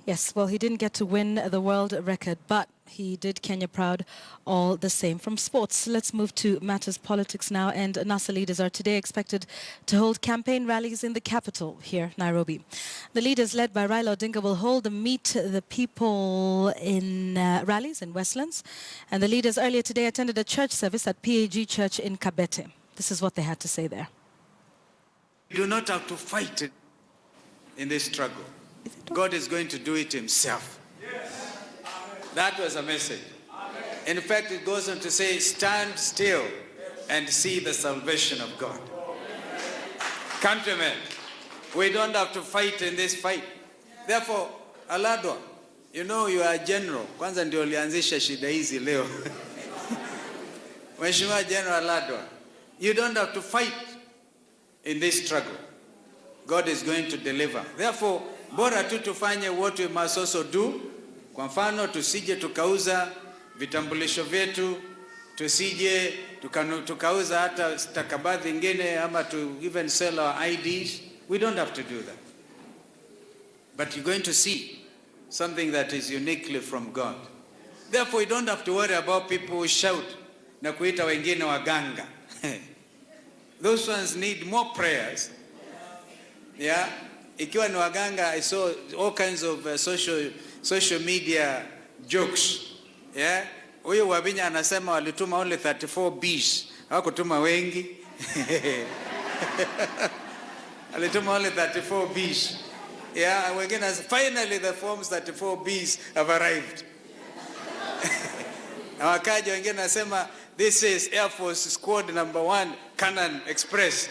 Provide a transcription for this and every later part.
Yes, well, he didn't get to win the world record, but he did Kenya proud all the same. From sports, let's move to matters politics now. And NASA leaders are today expected to hold campaign rallies in the capital here, Nairobi. The leaders led by Raila Odinga will hold the Meet the People in rallies in Westlands. And the leaders earlier today attended a church service at PAG Church in Kabete. This is what they had to say there. You do not have to fight in this struggle. God is going to do it himself. Yes. That was a message. Amen. In fact, it goes on to say, stand still and see the salvation of God. Amen. Countrymen, we don't have to fight in this fight. Therefore, Aladwa, you know you are a general. Kwanza ndio ulianzisha shida hizi leo. Mheshimiwa General Aladwa, you don't have to fight in this struggle. God is going to deliver. Therefore, bora tu tufanye what we must also do. Kwa mfano tusije tukauza vitambulisho vyetu, tusije tukauza hata stakabadhi nyingine ama to even sell our IDs. We don't have to do that. But you're going to see something that is uniquely from God. Therefore, you don't have to worry about people who shout na kuita wengine waganga. Those ones need more prayers. Yeah, ikiwa ni waganga, I saw all kinds of social media jokes. Yeah, huyo Wabinya anasema walituma only 34 Bs, hawakutuma wengi. Walituma only 34 Bs. Yeah, wengine finally the forms 34 Bs have arrived. Na wakaja wengine nasema this is Air Force Squad number 1 Cannon Express.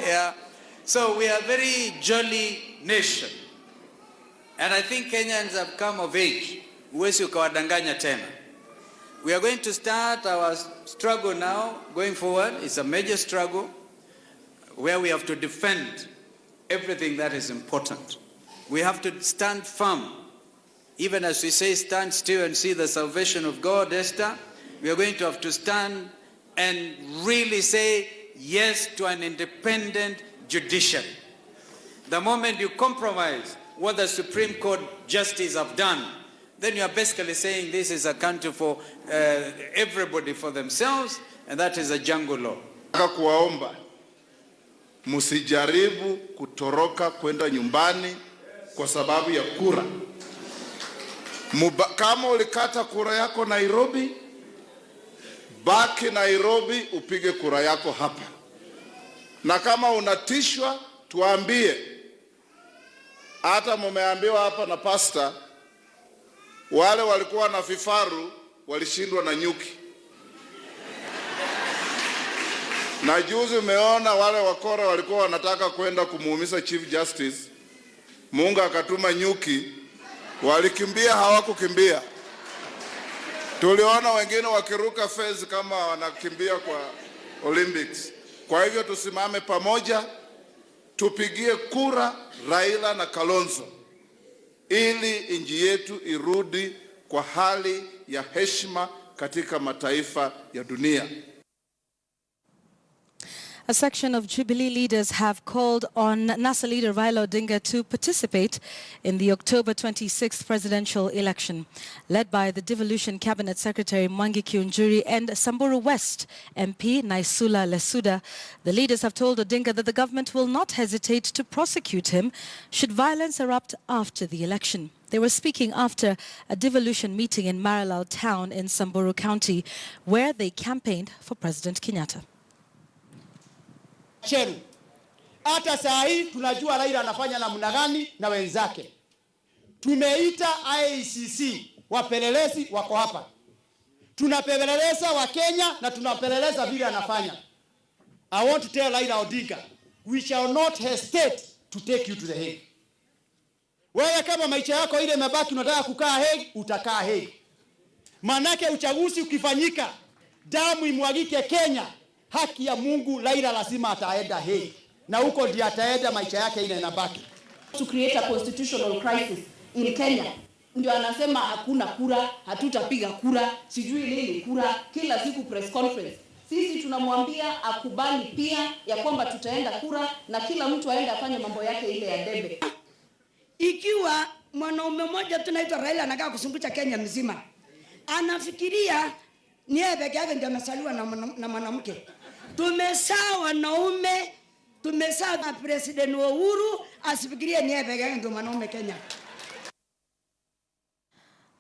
Yeah. So we are a very jolly nation. And I think Kenyans have come of age. Uwezi ukawadanganya tena. We are going to start our struggle now, going forward. It's a major struggle where we have to defend everything that is important. We have to stand firm. Even as we say, stand still and see the salvation of God, Esther, we are going to have to stand and really say yes to an independent judiciary. The moment you compromise what the Supreme Court justice have done, then you are basically saying this is a country for everybody for themselves, and that is a jungle law. Kuwaomba musijaribu kutoroka kwenda nyumbani kwa sababu ya kura. Kama ulikata kura yako Nairobi, baki Nairobi upige kura yako hapa. Na kama unatishwa, tuambie. Hata mumeambiwa hapa na pastor, wale walikuwa na vifaru walishindwa na nyuki. Na juzi umeona wale wakora walikuwa wanataka kwenda kumuumiza Chief Justice. Mungu akatuma nyuki, walikimbia hawakukimbia. Tuliona wengine wakiruka fence kama wanakimbia kwa Olympics. Kwa hivyo tusimame pamoja, tupigie kura Raila na Kalonzo ili nchi yetu irudi kwa hali ya heshima katika mataifa ya dunia. A section of Jubilee leaders have called on NASA leader Raila Odinga to participate in the October 26th presidential election. Led by the Devolution Cabinet Secretary Mwangi Kiunjuri and Samburu West MP Naisula Lesuda, the leaders have told Odinga that the government will not hesitate to prosecute him should violence erupt after the election. They were speaking after a devolution meeting in Maralal town in Samburu County, where they campaigned for President Kenyatta. Cheru. Hata saa hii tunajua Raila anafanya namna gani na wenzake. Tumeita ICC, wapelelezi wako hapa. Tunapeleleza wa Kenya na tunapeleleza vile anafanya. I want to tell Raila Odinga, we shall not hesitate to take you to the Hague. Wewe kama maisha yako ile imebaki unataka kukaa Hague, utakaa Hague. Manake uchaguzi ukifanyika, damu imwagike Kenya. Haki ya Mungu, Raila lazima ataenda Hague. Na huko ndiye ataenda maisha yake ile inabaki. To create a constitutional crisis in Kenya. Ndio anasema hakuna kura, hatutapiga kura, sijui nini kura, kila siku press conference. Sisi tunamwambia akubali pia ya kwamba tutaenda kura na kila mtu aende afanye mambo yake ile ya debe. Ikiwa mwanaume mmoja tunaitwa Raila anakaa kusungucha Kenya mzima, anafikiria ni yeye peke yake ndiye amesaliwa na mwanamke. Tumesaa wanaume, tumesaa President Uhuru asifikirie ni yeye peke yake ndio mwanaume Kenya.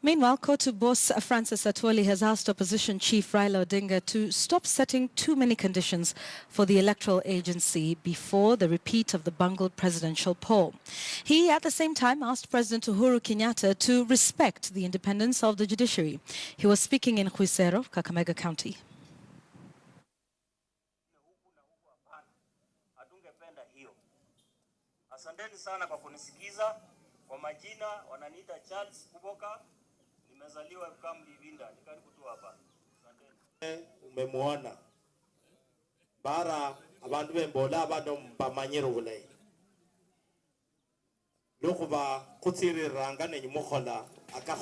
Meanwhile, Kotu boss Francis Atwoli has asked opposition chief Raila Odinga to stop setting too many conditions for the electoral agency before the repeat of the bungled presidential poll. He, at the same time, asked President Uhuru Kenyatta to respect the independence of the judiciary. He was speaking in Khwisero, Kakamega County. Asanteni sana kwa kunisikiza. Kwa majina wananiita Charles Kuboka. Nimezaliwa Kambi Vinda. Ni karibu tu hapa. Asanteni. Umemuona. Bara abantu bembola abantu mpamanyiro bule. Lokuba kutsiriranga nenyumukhola aka.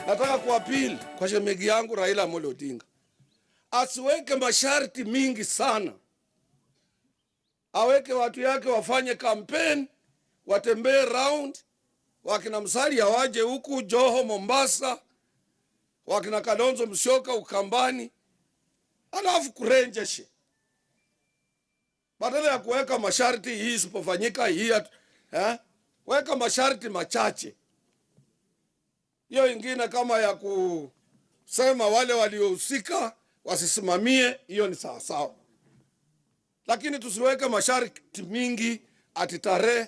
Nataka kuapili kwa shemegi yangu Raila Amolo Odinga. Asiweke masharti mingi sana. Aweke watu yake wafanye campaign, watembee round, wakina Musalia waje huku Joho Mombasa, wakina Kalonzo Musyoka Ukambani, alafu kurenjeshe. Badala ya kuweka masharti hii isipofanyika hii, weka masharti machache. Hiyo ingine kama ya kusema wale waliohusika wasisimamie, hiyo ni sawa sawa. Lakini tusiweke masharti mingi ati tarehe.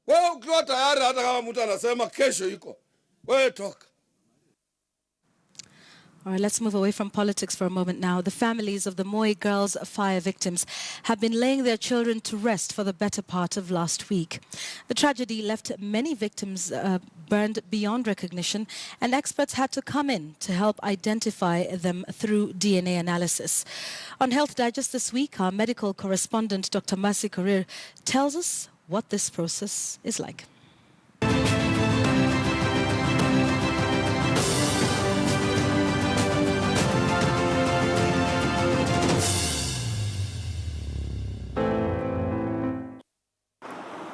Wewe ukiwa tayari hata kama mtu anasema kesho iko, wewe toka. All right, let's move away from politics for a moment now. The families of the Moi girls' fire victims have been laying their children to rest for the better part of last week. The tragedy left many victims burned beyond recognition, and experts had to come in to help identify them through DNA analysis. On Health Digest this week, our medical correspondent, Dr. Mercy Korir, tells us what this process is like.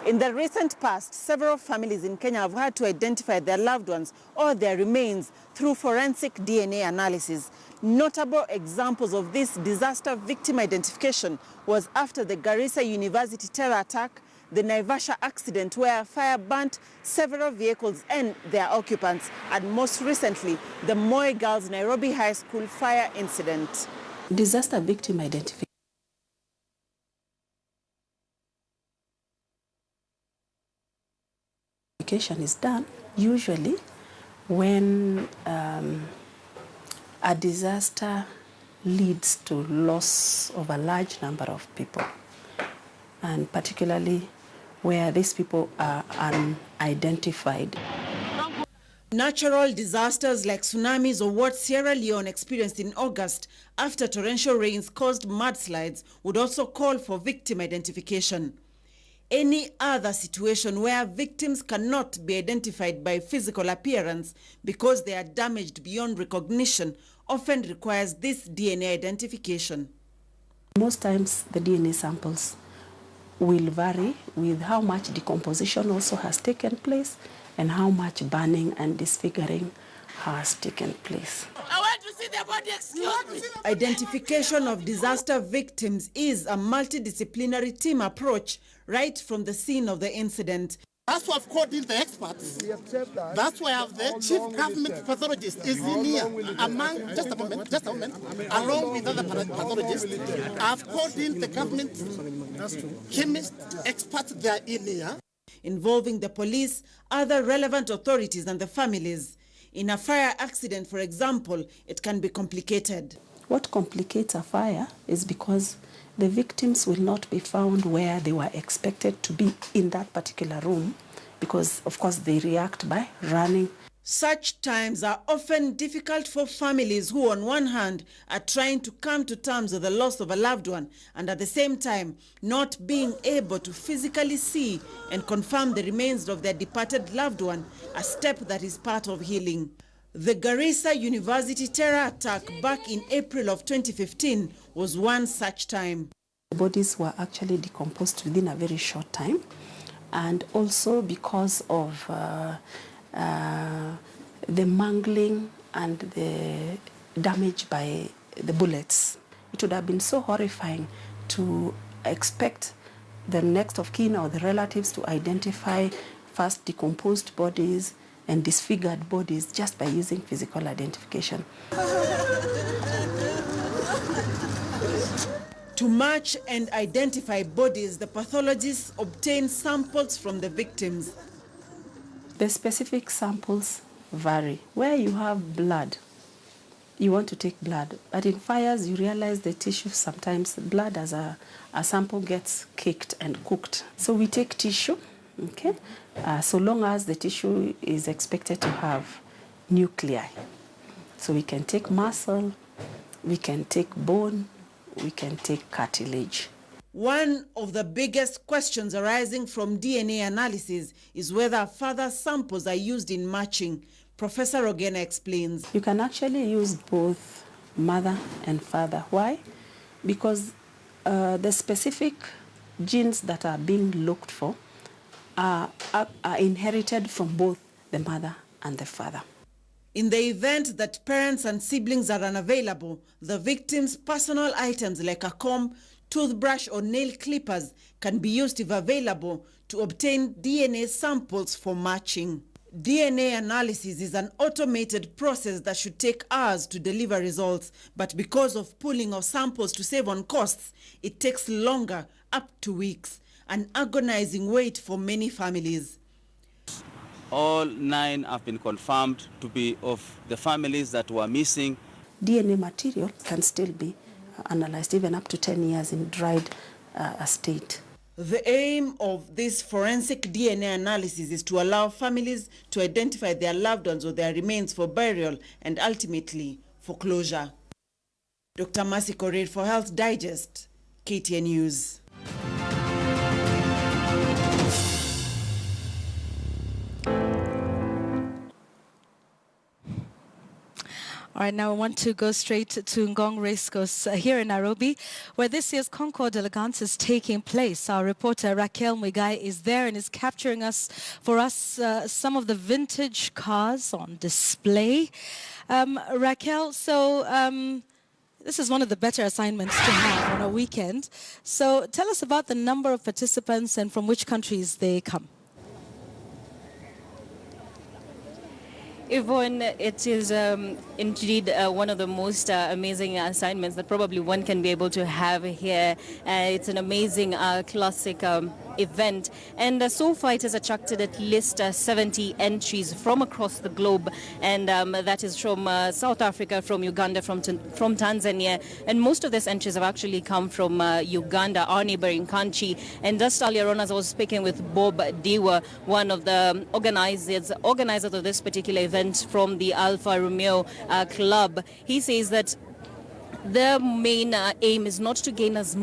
In the recent past, several families in Kenya have had to identify their loved ones or their remains through forensic DNA analysis. Notable examples of this disaster victim identification was after the Garissa University terror attack, the Naivasha accident where a fire burnt several vehicles and their occupants, and most recently, the Moi Girls Nairobi High School fire incident. Disaster victim identification is done usually when a disaster leads to loss of a large number of people, and particularly where these people are unidentified. Natural disasters like tsunamis or what Sierra Leone experienced in August after torrential rains caused mudslides would also call for victim identification. Any other situation where victims cannot be identified by physical appearance because they are damaged beyond recognition often requires this DNA identification. Most times the DNA samples will vary with how much decomposition also has taken place and how much burning and disfiguring has taken place. I want to see the body, excuse me. Identification of disaster victims is a multidisciplinary team approach right from the scene of the incident. That's why I've called in the experts. That's why I have the chief government pathologist is in here. Among, just a moment, along with other pathologists. I've called in the government chemist experts, they are in here. Involving the police, other relevant authorities and the families. In a fire accident, for example, it can be complicated. What complicates a fire is because the victims will not be found where they were expected to be in that particular room, because of course they react by running. Such times are often difficult for families who on one hand are trying to come to terms with the loss of a loved one and at the same time not being able to physically see and confirm the remains of their departed loved one, a step that is part of healing. The Garissa University terror attack back in April of 2015 was one such time. The bodies were actually decomposed within a very short time, and also because of the mangling and the damage by the bullets. It would have been so horrifying to expect the next of kin or the relatives to identify first decomposed bodies and disfigured bodies just by using physical identification. To match and identify bodies, the pathologists obtain samples from the victims. The specific samples vary. Where you have blood, you want to take blood. But in fires, you realize the tissue, sometimes blood as a sample gets caked and cooked. So we take tissue, okay? So long as the tissue is expected to have nuclei. So we can take muscle, we can take bone, we can take cartilage. One of the biggest questions arising from DNA analysis is whether further samples are used in matching. Professor Ogena explains. You can actually use both mother and father. Why? Because the specific genes that are being looked for are inherited from both the mother and the father. In the event that parents and siblings are unavailable, the victim's personal items like a comb, toothbrush or nail clippers can be used if available to obtain DNA samples for matching. DNA analysis is an automated process that should take hours to deliver results, but because of pooling of samples to save on costs, it takes longer, up to weeks, an agonizing wait for many families. All 9 have been confirmed to be of the families that were missing. DNA material can still be analyzed even up to 10 years in dried state. The aim of this forensic DNA analysis is to allow families to identify their loved ones or their remains for burial and ultimately for closure. Dr. Mercy Korir for Health Digest, KTN News. All right, now I want to go straight to Ngong Racecourse here in Nairobi, where this year's Concours d'Elegance is taking place. Our reporter Raquel Mwigai is there and is capturing for us some of the vintage cars on display. Raquel, so this is one of the better assignments to have on a weekend. So tell us about the number of participants and from which countries they come. Yvonne, it is indeed one of the most amazing assignments that probably one can be able to have here. It's an amazing classic event, and so far it has attracted at least 70 entries from across the globe, and that is from South Africa, from Uganda, from Tanzania, and most of these entries have actually come from Uganda, our neighboring country. And just earlier on, as I was speaking with Bob Diwa, one of the organizers of this particular event from the Alfa Romeo Club, he says that their main aim is not to gain as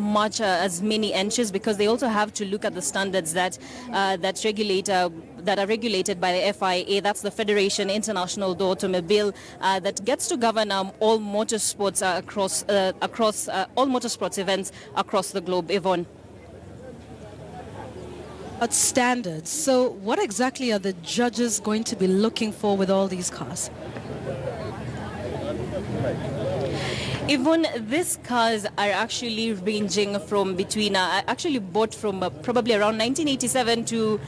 many entries, because they also have to look at the standards that are regulated by the FIA. That's the Federation International d'Automobile, that gets to govern all motorsports across all motorsports events across the globe. Yvonne. Standards. So what exactly are the judges going to be looking for with all these cars? Yvonne, these cars are actually ranging from between, actually bought from probably around 1987 to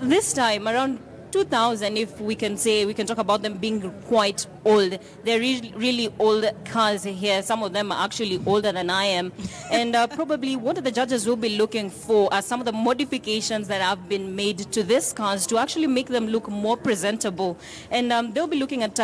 this time, around 2000, if we can say, we can talk about them being quite old. They're really old cars here. Some of them are actually older than I am. And probably what the judges will be looking for are some of the modifications that have been made to these cars to actually make them look more presentable. And they'll be looking at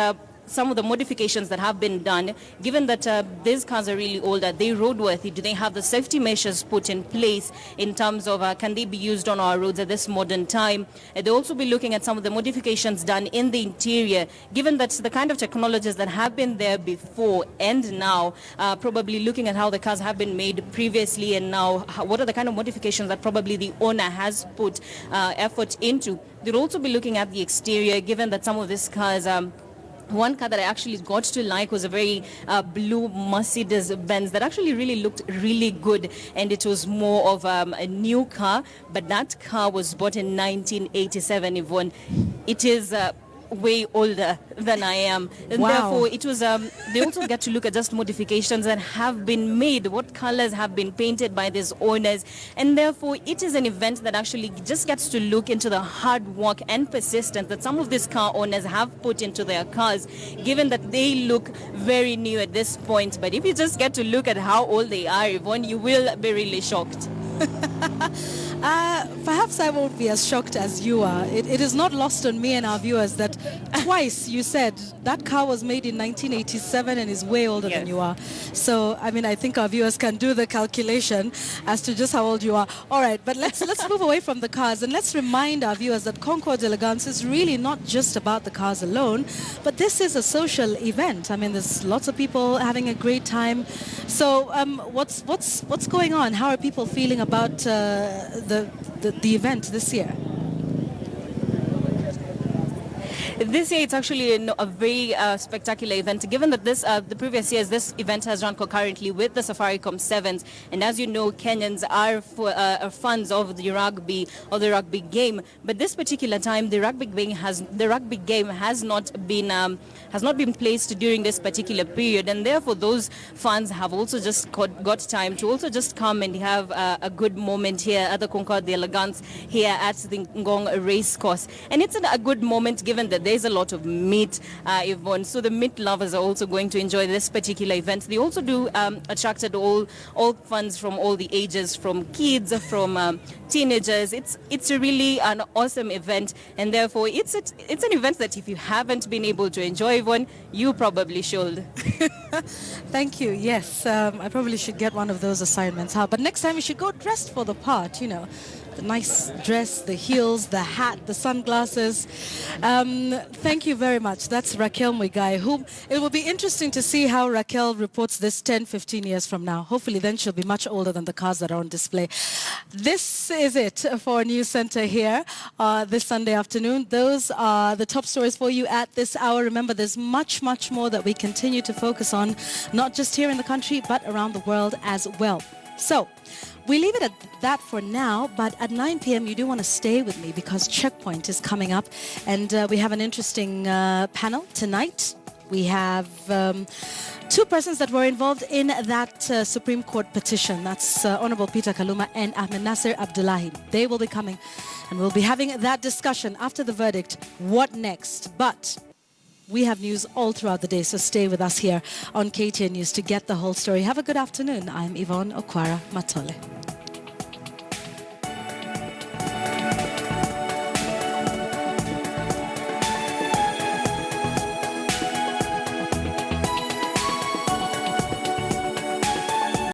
some of the modifications that have been done, given that these cars are really old. Are they roadworthy? Do they have the safety measures put in place in terms of can they be used on our roads at this modern time? They'll also be looking at some of the modifications done in the interior, given that the kind of technologies that have been there before and now, probably looking at how the cars have been made previously and now, what are the kind of modifications that probably the owner has put effort into. They'll also be looking at the exterior, given that some of these cars One car that I actually got to like was a very blue Mercedes Benz that actually really looked really good, and it was more of a new car, but that car was bought in 1987, Yvonne. It is way older than I am. And wow. Therefore, it was, they also get to look at just modifications that have been made, what colors have been painted by these owners. And therefore, it is an event that actually just gets to look into the hard work and persistence that some of these car owners have put into their cars, given that they look very new at this point. But if you just get to look at how old they are, Yvonne, you will be really shocked. Perhaps I won't be as shocked as you are. It is not lost on me and our viewers that twice you said that car was made in 1987 and is way older than you are. So, I mean, I think our viewers can do the calculation as to just how old you are. All right, but let's move away from the cars and let's remind our viewers that Concours d'Elegance is really not just about the cars alone, but this is a social event. I mean, there's lots of people having a great time. So, what's going on? How are people feeling about the event this year? This year, it's actually a very spectacular event, given that the previous years, this event has run concurrently with the Safaricom Sevens. And as you know, Kenyans are fans of the rugby or the rugby game. But this particular time, the rugby game has not been placed during this particular period. And therefore, those fans have also just got time to also just come and have a good moment here at the Concours d'Elegance here at the Ngong race course. And it's a good moment, given that there's a lot of meat, Yvonne. So the meat lovers are also going to enjoy this particular event. They also do attracted all fans from all the ages, from kids, from teenagers. It's really an awesome event, and therefore it's an event that if you haven't been able to enjoy, Yvonne, you probably should. Thank you. Yes, I probably should get one of those assignments. But next time you should go dressed for the part, you know. The nice dress, the heels, the hat, the sunglasses. Thank you very much. That's Raquel Muigai, whom it will be interesting to see how Raquel reports this 10, 15 years from now. Hopefully then she'll be much older than the cars that are on display. This is it for News Center here this Sunday afternoon. Those are the top stories for you at this hour. Remember, there's much, much more that we continue to focus on, not just here in the country, but around the world as well. So, we leave it at that for now, but at 9 p.m. you do want to stay with me because Checkpoint is coming up, and we have an interesting panel tonight. We have two persons that were involved in that Supreme Court petition. That's Honorable Peter Kaluma and Ahmed Nasser Abdullahi. They will be coming, and we'll be having that discussion after the verdict. What next? But we have news all throughout the day, so stay with us here on KTN News to get the whole story. Have a good afternoon. I'm Yvonne Okwara Matole.